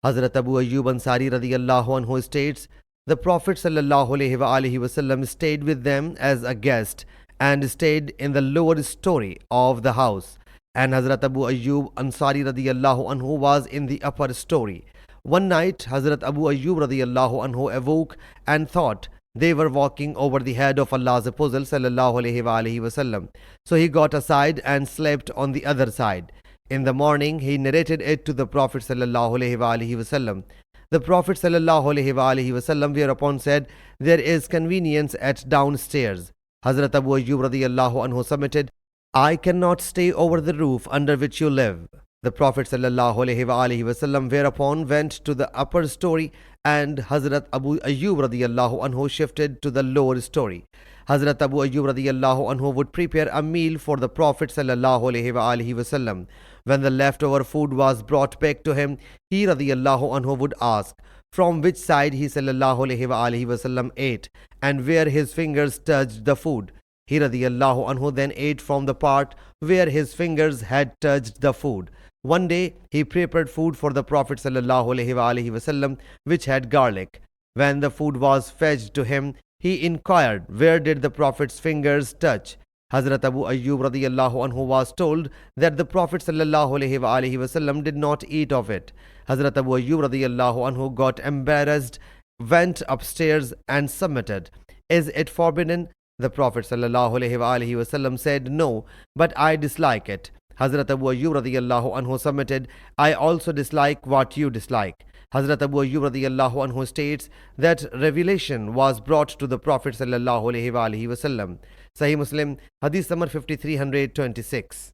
Hazrat Abu Ayyub Ansari radiyallahu anhu states, the Prophet ﷺ stayed with them as a guest and stayed in the lower story of the house, and Hazrat Abu Ayyub Ansari radiyallahu anhu was in the upper story. One night, Hazrat Abu Ayyub radiyallahu anhu awoke and thought they were walking over the head of Allah's Apostle sallallahu alaihi wasallam. So he got aside and slept on the other side. In the morning, he narrated it to the Prophet sallallahu alaihi wasallam. The Prophet sallallahu alaihi wasallam whereupon said, there is convenience at downstairs. Hazrat Abu Ayyub radiyallahu anhu submitted, I cannot stay over the roof under which you live. The Prophet ﷺ whereupon went to the upper story, and Hazrat Abu Ayyub radiyallahu anhu shifted to the lower story. Hazrat Abu Ayyub radiyallahu anhu would prepare a meal for the Prophet ﷺ. When the leftover food was brought back to him, he radiyallahu anhu would ask from which side he ﷺ ate and where his fingers touched the food. He radiyallahu anhu then ate from the part where his fingers had touched the food. One day, he prepared food for the Prophet ﷺ which had garlic. When the food was fetched to him, he inquired, where did the Prophet's fingers touch? Hazrat Abu Ayyub radiyallahu anhu was told that the Prophet ﷺ did not eat of it. Hazrat Abu Ayyub radiyallahu anhu got embarrassed, went upstairs and submitted, is it forbidden? The Prophet ﷺ said, no, but I dislike it. Hazrat Abu Ayyub radiyallahu anhu submitted, I also dislike what you dislike. Hazrat Abu Ayyub radiyallahu anhu states that revelation was brought to the Prophet sallallahu alaihi wasallam. Sahih Muslim Hadees number 5326.